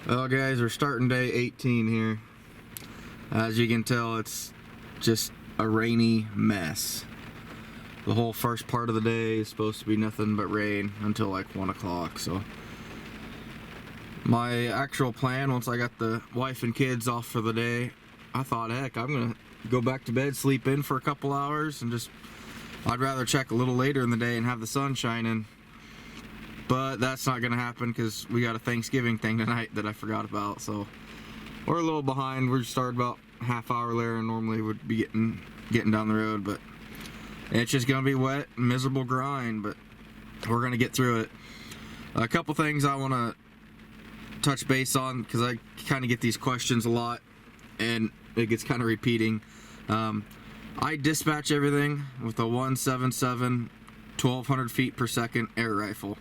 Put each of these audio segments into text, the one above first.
Well guys, we're starting day 18 here. As you can tell, it's just a rainy mess. The whole first part of the day is supposed to be nothing but rain until like 1 o'clock. So my actual plan, once I got the wife and kids off for the day, I thought, heck, I'm gonna go back to bed, sleep in for a couple hours, and I'd rather check a little later in the day and have the sun shining. But that's not gonna happen because we got a Thanksgiving thing tonight that I forgot about. So we're a little behind. We're started about a half hour later and normally would be getting down the road, but it's just gonna be wet, miserable grind, but we're gonna get through it. A couple things I want to touch base on because I kind of get these questions a lot and it gets kind of repeating. I dispatch everything with a 177 1200 feet per second air rifle.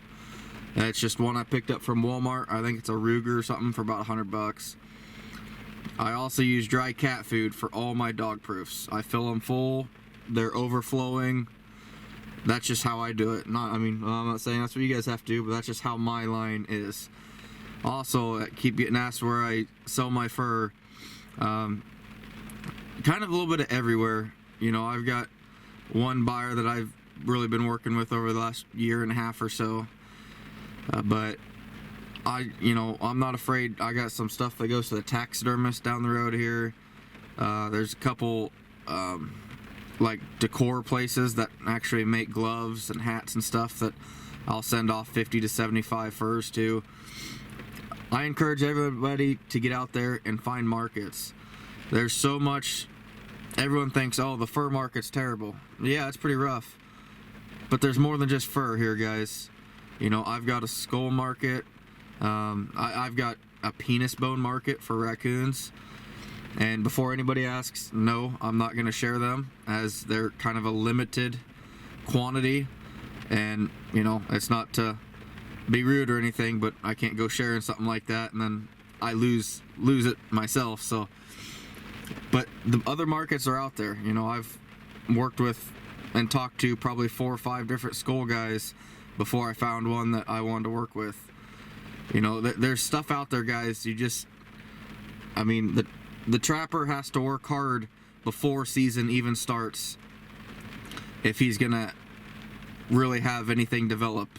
It's just one I picked up from Walmart. I think it's a Ruger or something for about $100. I also use dry cat food for all my dog proofs. I fill them full. They're overflowing. That's just how I do it. I'm not saying that's what you guys have to do, but that's just how my line is. Also, I keep getting asked where I sell my fur. Kind of a little bit of everywhere. You know, I've got one buyer that I've really been working with over the last year and a half or so. But I'm not afraid. I got some stuff that goes to the taxidermist down the road here. There's a couple like decor places that actually make gloves and hats and stuff that I'll send off 50 to 75 furs to. I encourage everybody to get out there and find markets. There's so much. Everyone thinks, oh, the fur market's terrible. Yeah, it's pretty rough. But there's more than just fur here, guys. You know, I've got a skull market. I've got a penis bone market for raccoons. And before anybody asks, no, I'm not going to share them as they're kind of a limited quantity. And, you know, it's not to be rude or anything, but I can't go sharing something like that and then I lose it myself. So, but the other markets are out there. You know, I've worked with and talked to probably 4 or 5 different skull guys before I found one that I wanted to work with. You know, there's stuff out there, guys. The trapper has to work hard before season even starts if he's gonna really have anything develop.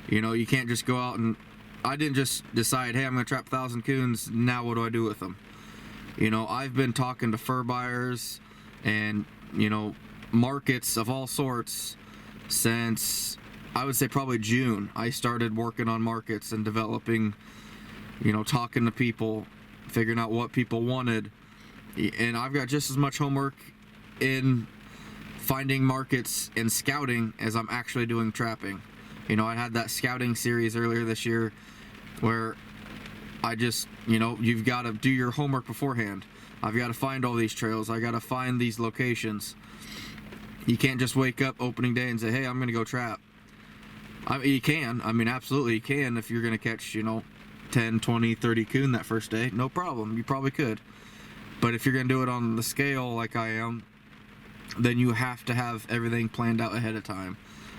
You know, you can't just go out and I didn't just decide, hey, I'm gonna trap 1,000 coons, now what do I do with them? You know, I've been talking to fur buyers and, you know, markets of all sorts since I would say probably June. I started working on markets and developing, you know, talking to people, figuring out what people wanted. And I've got just as much homework in finding markets and scouting as I'm actually doing trapping. You know, I had that scouting series earlier this year where I just, you know, you've got to do your homework beforehand. I've got to find all these trails. I got to find these locations. You can't just wake up opening day and say, hey, I'm going to go trap. You can. Absolutely you can if you're going to catch, you know, 10, 20, 30 coon that first day. No problem. You probably could. But if you're going to do it on the scale like I am, then you have to have everything planned out ahead of time.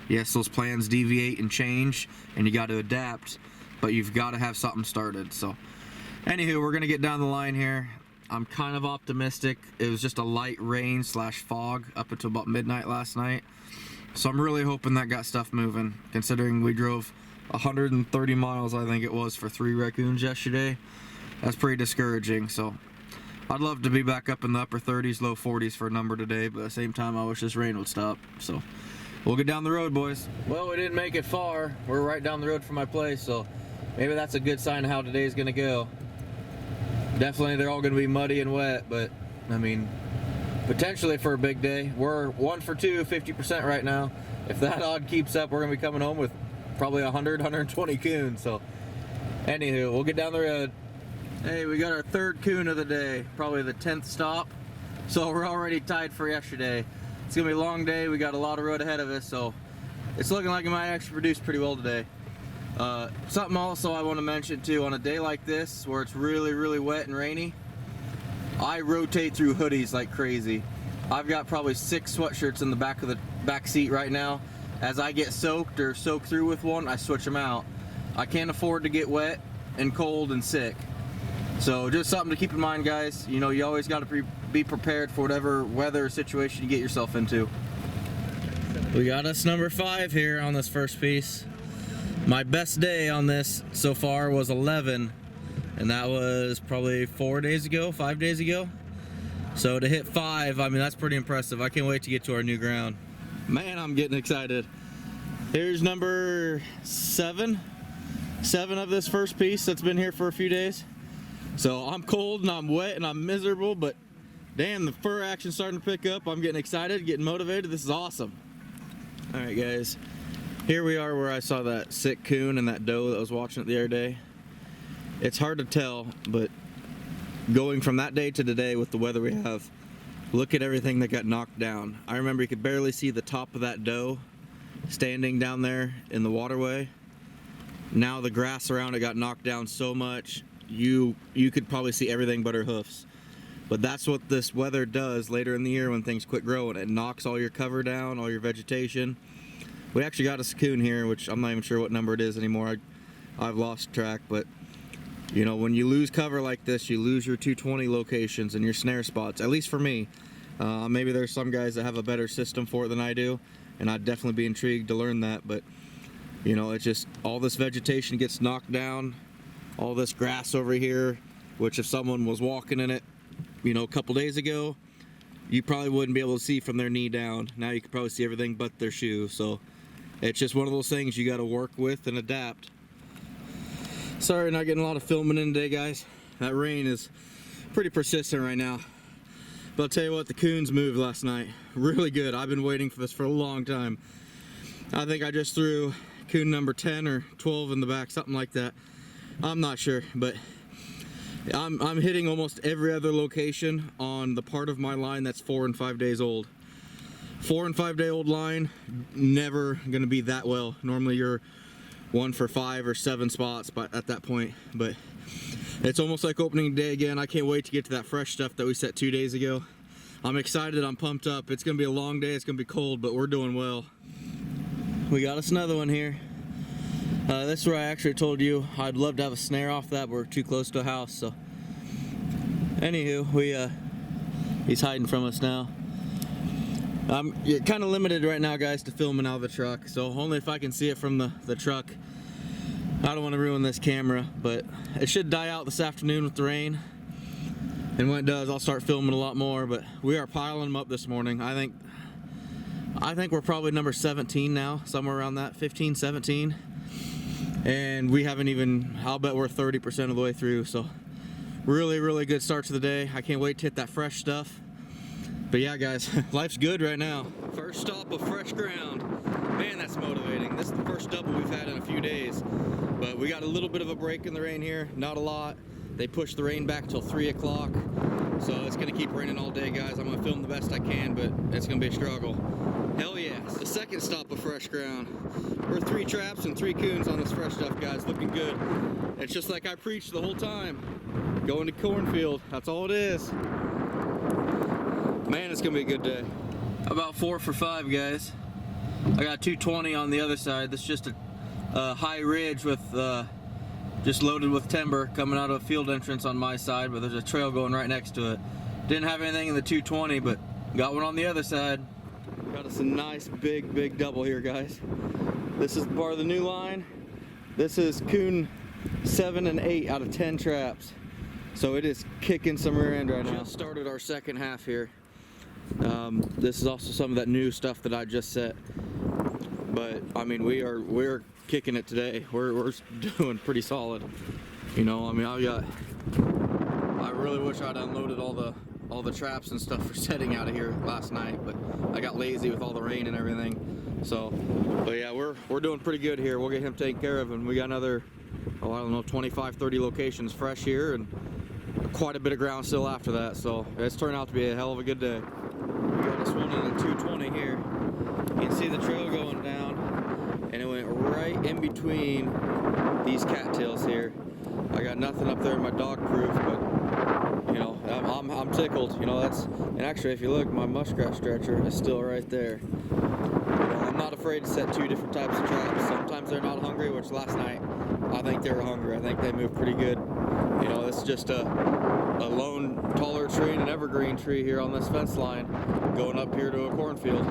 Yes, those plans deviate and change, and you got to adapt, but you've got to have something started. So, anywho, we're going to get down the line here. I'm kind of optimistic. It was just a light rain / fog up until about midnight last night. So I'm really hoping that got stuff moving, considering we drove 130 miles, I think it was, for 3 raccoons yesterday. That's pretty discouraging. So I'd love to be back up in the upper 30s, low 40s for a number today, but at the same time, I wish this rain would stop. So we'll get down the road, boys. Well, we didn't make it far. We're right down the road from my place, so maybe that's a good sign of how today's gonna go. Definitely they're all gonna be muddy and wet, but potentially for a big day. We're 1 for 2, 50% right now. If that odd keeps up, we're gonna be coming home with probably 100, 120 coons. So anywho, we'll get down the road. Hey, we got our 3rd coon of the day, probably the 10th stop. So we're already tied for yesterday. It's gonna be a long day. We got a lot of road ahead of us, so it's looking like it might actually produce pretty well today. Something also I want to mention too, on a day like this where it's really, really wet and rainy, I rotate through hoodies like crazy. I've got probably 6 sweatshirts in the back of the back seat right now. As I get soaked or soak through with one, I switch them out. I can't afford to get wet and cold and sick. So just something to keep in mind, guys. You know, you always got to be prepared for whatever weather situation you get yourself into. We got us number 5 here on this first piece. My best day on this so far was 11, and that was probably 5 days ago. So to hit 5, I mean, that's pretty impressive. I can't wait to get to our new ground. Man, I'm getting excited. Here's number 7 of this first piece that's been here for a few days. So I'm cold and I'm wet and I'm miserable, but damn, the fur action's starting to pick up. I'm getting excited, getting motivated. This is awesome. All right, guys. Here we are where I saw that sick coon and that doe that was watching it the other day. It's hard to tell, but going from that day to today with the weather we have, look at everything that got knocked down. I remember you could barely see the top of that doe standing down there in the waterway. Now the grass around it got knocked down so much, you could probably see everything but her hoofs. But that's what this weather does later in the year when things quit growing. It knocks all your cover down, all your vegetation. We actually got a coon here, which I'm not even sure what number it is anymore. I've lost track, but you know, when you lose cover like this, you lose your 220 locations and your snare spots, at least for me. Maybe there's some guys that have a better system for it than I do, and I'd definitely be intrigued to learn that, but you know, it's just all this vegetation gets knocked down, all this grass over here, which if someone was walking in it, you know, a couple days ago, you probably wouldn't be able to see from their knee down. Now you can probably see everything but their shoe. So it's just one of those things you got to work with and adapt. Sorry, not getting a lot of filming in today, guys. That rain is pretty persistent right now. But I'll tell you what, the coons moved last night. Really good. I've been waiting for this for a long time. I think I just threw coon number 10 or 12 in the back, something like that. I'm not sure, but I'm hitting almost every other location on the part of my line that's 4 and 5 days old. 4 and 5 day old line, never gonna be that well. Normally you're 1 for 5 or 7 spots at that point, but it's almost like opening day again. I can't wait to get to that fresh stuff that we set 2 days ago. I'm excited, I'm pumped up. It's gonna be a long day, it's gonna be cold, but we're doing well. We got us another one here. This is where I actually told you I'd love to have a snare off that, but we're too close to a house, so. Anywho, he's hiding from us now. I'm kind of limited right now, guys, to filming out of the truck, so only if I can see it from the truck. I don't want to ruin this camera, but it should die out this afternoon with the rain. And when it does, I'll start filming a lot more, but we are piling them up this morning. I think we're probably number 17 now, somewhere around that, 15, 17. And we haven't even, I'll bet we're 30% of the way through, so really, really good start to the day. I can't wait to hit that fresh stuff. But yeah, guys, life's good right now. First stop of fresh ground. Man, that's motivating. This is the first double we've had in a few days. But we got a little bit of a break in the rain here, not a lot. They pushed the rain back till 3 o'clock. So it's gonna keep raining all day, guys. I'm gonna film the best I can, but it's gonna be a struggle. Hell yes, the second stop of fresh ground. We're 3 traps and 3 coons on this fresh stuff, guys. Looking good. It's just like I preached the whole time. Going to cornfield, that's all it is. Man, it's gonna be a good day. About 4 for 5, guys. I got 220 on the other side. This is just a high ridge with just loaded with timber coming out of a field entrance on my side, but there's a trail going right next to it. Didn't have anything in the 220, but got one on the other side. Got us a nice big double here, guys. This is part of the new line. This is coon 7 and 8 out of 10 traps. So it is kicking some rear end right now. Just started our second half here. This is also some of that new stuff that I just set. But I mean, we're kicking it today. We're doing pretty solid. You know, I mean, I really wish I'd unloaded all the traps and stuff for setting out of here last night, but I got lazy with all the rain and everything. So, but yeah, we're doing pretty good here. We'll get him taken care of, and we got another, I don't know, 25, 30 locations fresh here, and quite a bit of ground still after that. So it's turned out to be a hell of a good day. We got this one in the 220 here. You can see the trail going down, and it went right in between these cattails here. I got nothing up there in my dog proof, but you know, I'm tickled. You know, and actually, if you look, my muskrat stretcher is still right there. You know, I'm not afraid to set 2 different types of traps. Sometimes they're not hungry, which last night I think they were hungry. I think they moved pretty good. You know, it's just a lone taller tree and an evergreen tree here on this fence line going up here to a cornfield.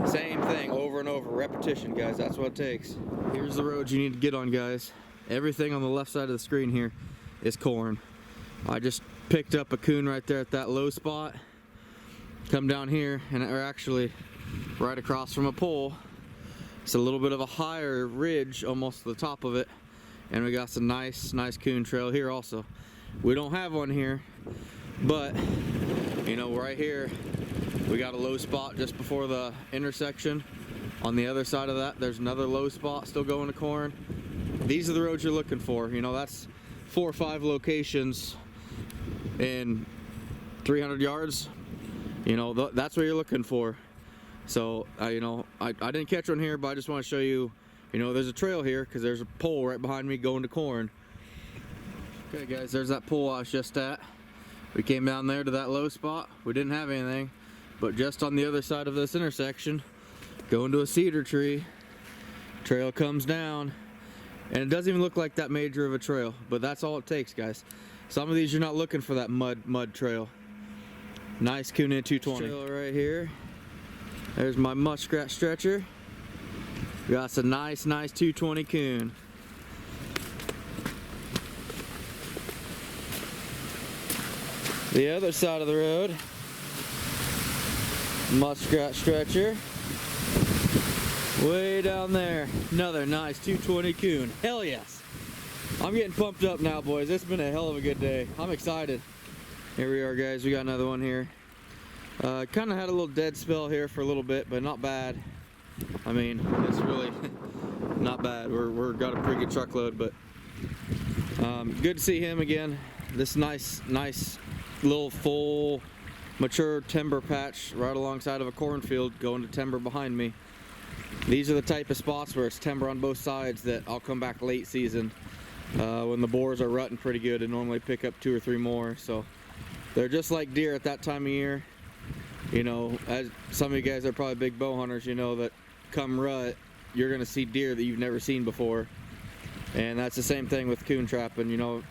Same thing over and over, repetition, guys. That's what it takes. Here's the road you need to get on, guys. Everything on the left side of the screen here is corn. I just picked up a coon right there at that low spot. Come down here and we're actually right across from a pole. It's a little bit of a higher ridge almost to the top of it, and we got some nice coon trail here also. We don't have one here, but you know, right here we got a low spot just before the intersection. On the other side of that there's another low spot still going to corn. These are the roads you're looking for. You know, that's 4 or 5 locations in 300 yards. You know, that's what you're looking for. So you know, I didn't catch one here, but I just want to show you, you know, there's a trail here because there's a pole right behind me going to corn. Okay guys, there's that pole I was just at. We came down there to that low spot. We didn't have anything, but just on the other side of this intersection, going to a cedar tree, trail comes down, and it doesn't even look like that major of a trail, but that's all it takes, guys. Some of these you're not looking for that mud trail. Nice coon in 220 trail right here. There's my muskrat stretcher. Got some nice 220 coon. The other side of the road, muskrat stretcher. Way down there, another nice 220 coon. Hell yes. I'm getting pumped up now, boys. It's been a hell of a good day. I'm excited. Here we are, guys. We got another one here. Kind of had a little dead spell here for a little bit, but not bad. I mean, it's really not bad. We're got a pretty good truckload, but good to see him again. This nice little full mature timber patch right alongside of a cornfield going to timber behind me. These are the type of spots where it's timber on both sides that I'll come back late season when the boars are rutting pretty good and normally pick up 2 or 3 more. So they're just like deer at that time of year. You know, as some of you guys are probably big bow hunters, you know that come rut, you're gonna see deer that you've never seen before. And that's the same thing with coon trapping. You know,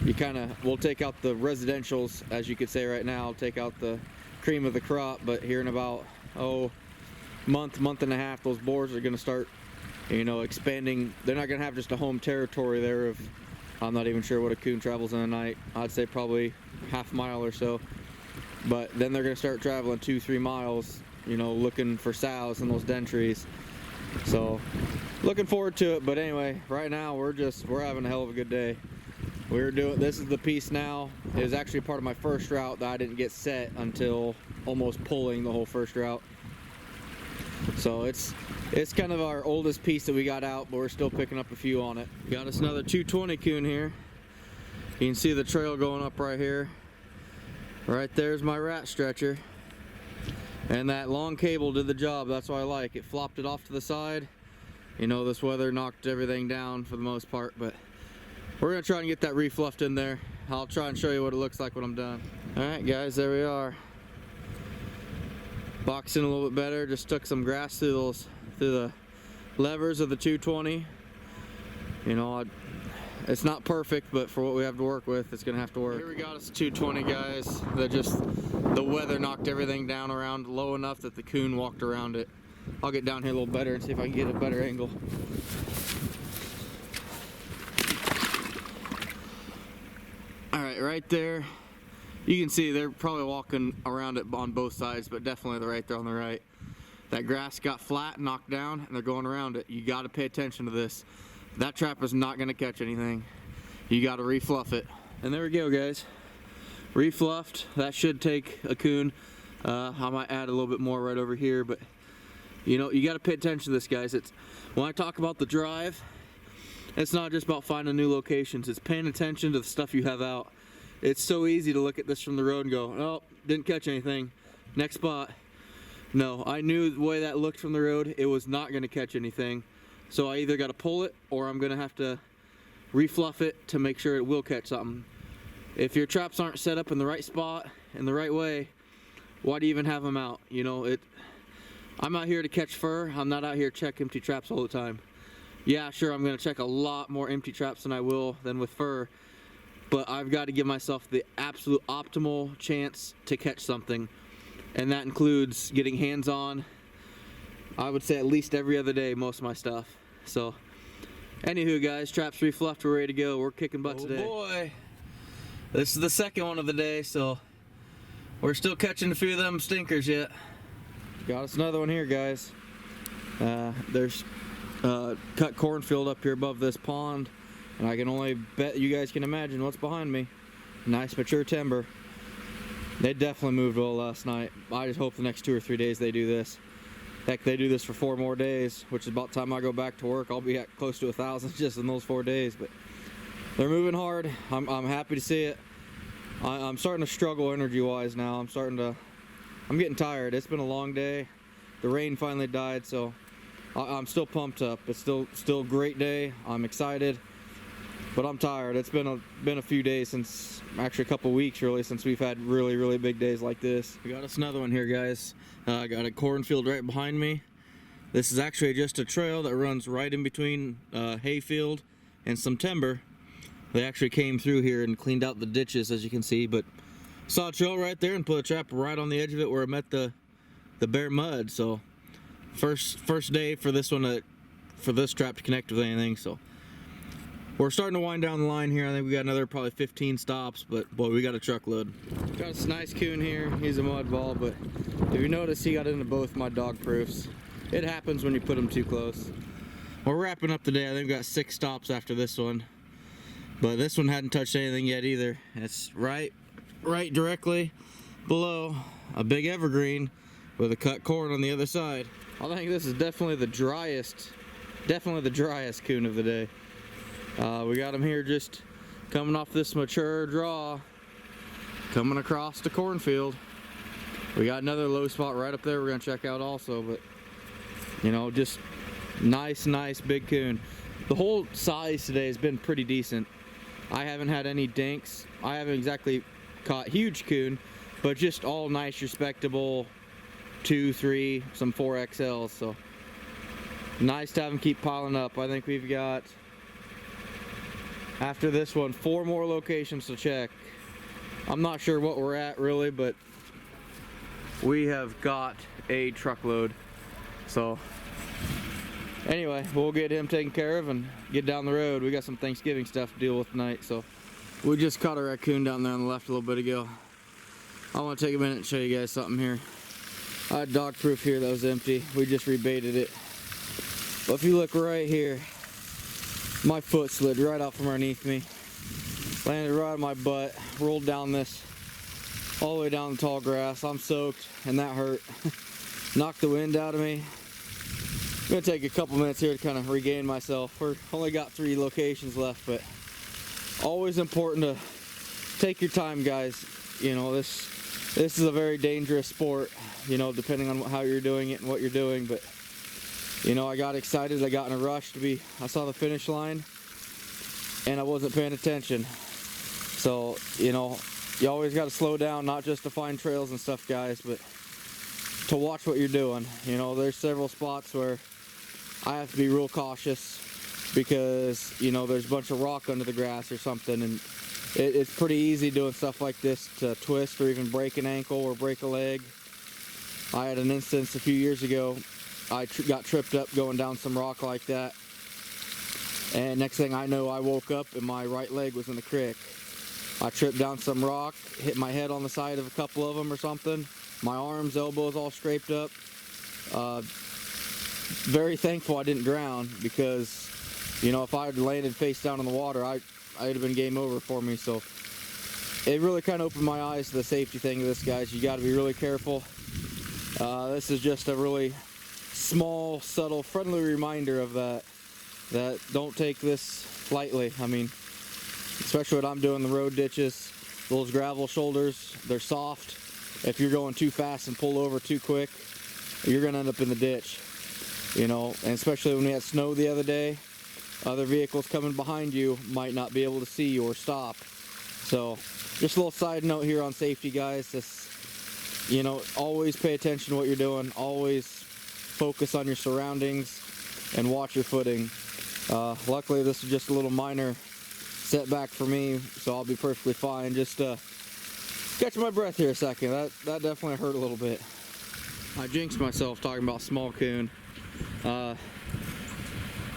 you we'll take out the residentials, as you could say right now, take out the cream of the crop, but here in about month and a half, those boars are gonna start, you know, expanding. They're not gonna have just a home territory there of, I'm not even sure what a coon travels in a night. I'd say probably half mile or so. But then they're gonna start traveling 2-3 miles, you know, looking for sows in those den trees. So looking forward to it. But anyway, right now we're having a hell of a good day. This is the piece now. It was actually part of my first route that I didn't get set until almost pulling the whole first route. So it's kind of our oldest piece that we got out, but we're still picking up a few on it. Got us another 220 coon here. You can see the trail going up right here. Right there's my rat stretcher. And that long cable did the job. That's what I like. It flopped it off to the side. You know, this weather knocked everything down for the most part, but we're gonna try and get that refluffed in there. I'll try and show you what it looks like when I'm done. All right, guys, there we are. Boxing a little bit better. Just took some grass through the levers of the 220. You know, it's not perfect, but for what we have to work with, it's gonna have to work. Here we got us 220, guys. The weather knocked everything down around low enough that the coon walked around it. I'll get down here a little better and see if I can get a better angle. All right, right there. You can see they're probably walking around it on both sides, but definitely right there on the right. That grass got flat, knocked down, and they're going around it. You got to pay attention to this. That trap is not going to catch anything. You got to refluff it. And there we go, guys. Refluffed. That should take a coon. I might add a little bit more right over here, but you know, you got to pay attention to this, guys. When I talk about the drive, it's not just about finding new locations. It's paying attention to the stuff you have out. It's so easy to look at this from the road and go, oh, didn't catch anything. Next spot. No, I knew the way that looked from the road, it was not going to catch anything. So I either got to pull it or I'm going to have to refluff it to make sure it will catch something. If your traps aren't set up in the right spot, in the right way, why do you even have them out? You know, I'm out here to catch fur. I'm not out here to check empty traps all the time. Yeah, sure, I'm gonna check a lot more empty traps than I will than with fur, but I've got to give myself the absolute optimal chance to catch something, and that includes getting hands-on. I would say at least every other day, most of my stuff. So, anywho, guys, traps refluffed, we're ready to go. We're kicking butt today. Oh boy, this is the second one of the day, so we're still catching a few of them stinkers yet. Got us another one here, guys. There's cut cornfield up here above this pond, and I can only bet you guys can imagine what's behind me. Nice mature timber. They definitely moved well last night. I just hope the next 2 or 3 days they do this. Heck, they do this for 4 more days, which is about the time I go back to work. I'll be at close to 1,000 just in those 4 days, but they're moving hard. I'm happy to see it. I'm starting to struggle energy-wise now. I'm getting tired. It's been a long day. The rain finally died, so I'm still pumped up. It's still a great day. I'm excited, but I'm tired. It's been a few days since, actually a couple weeks really, since we've had really big days like this. We got us another one here, guys. I got a cornfield right behind me. This is actually just a trail that runs right in between hayfield and some timber. They actually came through here and cleaned out the ditches, as you can see, but saw a trail right there and put a trap right on the edge of it where I met the bare mud. So first day for this one for this trap to connect with anything. So we're starting to wind down the line here. I think we got another probably 15 stops, but boy, we got a truckload. Got this nice coon here. He's a mud ball, but if you notice, he got into both my dog proofs. It happens when you put them too close. We're wrapping up the day. I think we got 6 stops after this one, but this one hadn't touched anything yet either. It's right directly below a big evergreen with a cut corn on the other side. I think this is definitely the driest coon of the day. We got him here just coming off this mature draw, coming across the cornfield. We got another low spot right up there we're gonna check out also, but you know, just nice big coon. The whole size today has been pretty decent. I haven't had any dinks. I haven't exactly caught huge coon, but just all nice, respectable 2, 3, some 4XLs. So nice to have them keep piling up. I think we've got, after this one, 4 more locations to check. I'm not sure what we're at really, but we have got a truckload. So anyway, we'll get him taken care of and get down the road. We got some Thanksgiving stuff to deal with tonight. So we just caught a raccoon down there on the left a little bit ago. I want to take a minute and show you guys something here. I had dog proof here that was empty. We just rebaited it. But if you look right here, my foot slid right out from underneath me. Landed right on my butt, rolled down this, all the way down the tall grass. I'm soaked, and that hurt. Knocked the wind out of me. I'm gonna take a couple minutes here to kind of regain myself. We're only got 3 locations left, but always important to take your time, guys. You know, this is a very dangerous sport, you know, depending on how you're doing it and what you're doing. But you know, I got excited. I got in a rush I saw the finish line and I wasn't paying attention. So, you know, you always got to slow down, not just to find trails and stuff, guys, but to watch what you're doing. You know, there's several spots where I have to be real cautious because, you know, there's a bunch of rock under the grass or something, and it's pretty easy doing stuff like this to twist or even break an ankle or break a leg. I had an instance a few years ago. I got tripped up going down some rock like that, and next thing I know, I woke up and my right leg was in the creek. I tripped down some rock, hit my head on the side of a couple of them or something. My arms, elbows all scraped up. Very thankful I didn't drown, because, you know, if I had landed face down in the water, I'd have been game over for me. So it really kind of opened my eyes to the safety thing of this, guys. You got to be really careful. This is just a really small, subtle, friendly reminder of that don't take this lightly. I mean, especially what I'm doing, the road ditches, those gravel shoulders, they're soft. If you're going too fast and pull over too quick, you're gonna end up in the ditch, you know. And especially when we had snow the other day, other vehicles coming behind you might not be able to see you or stop. So just a little side note here on safety, guys. This, you know, always pay attention to what you're doing. Always focus on your surroundings and watch your footing. Luckily, this is just a little minor setback for me, so I'll be perfectly fine. Just catch my breath here a second. That definitely hurt a little bit. I jinxed myself talking about small coon.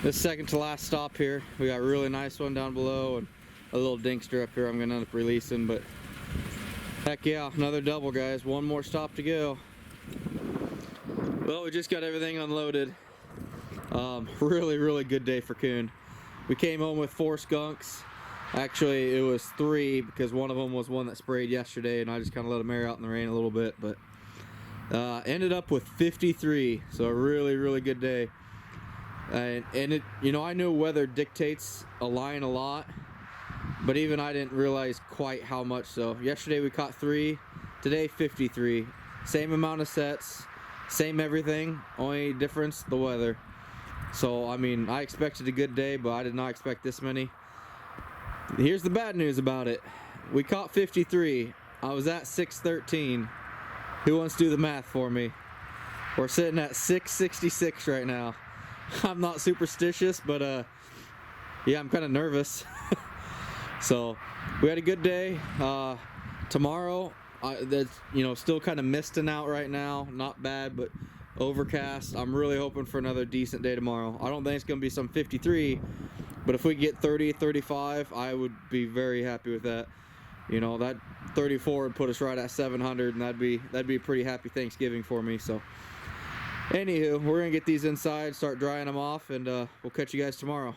This second to last stop here, we got a really nice one down below and a little dinkster up here I'm gonna end up releasing, but heck yeah, another double, guys. One more stop to go. Well, we just got everything unloaded. Really good day for coon. We came home with 4 skunks. Actually, it was 3 because one of them was one that sprayed yesterday, and I just kind of let them air out in the rain a little bit. But ended up with 53, so a really good day. And it, you know, I know weather dictates a line a lot, but even I didn't realize quite how much. So yesterday we caught 3, today 53. Same amount of sets, same everything, only difference the weather. So I mean, I expected a good day, but I did not expect this many. Here's the bad news about it. We caught 53. I was at 613. Who wants to do the math for me? We're sitting at 666 right now. I'm not superstitious, but yeah, I'm kind of nervous. So we had a good day. Tomorrow, that's, you know, still kind of misting out right now. Not bad, but overcast. I'm really hoping for another decent day tomorrow. I don't think it's gonna be some 53, but if we get 30, 35, I would be very happy with that. You know, that 34 would put us right at 700, and that'd be a pretty happy Thanksgiving for me. So anywho, we're gonna get these inside, start drying them off, and we'll catch you guys tomorrow.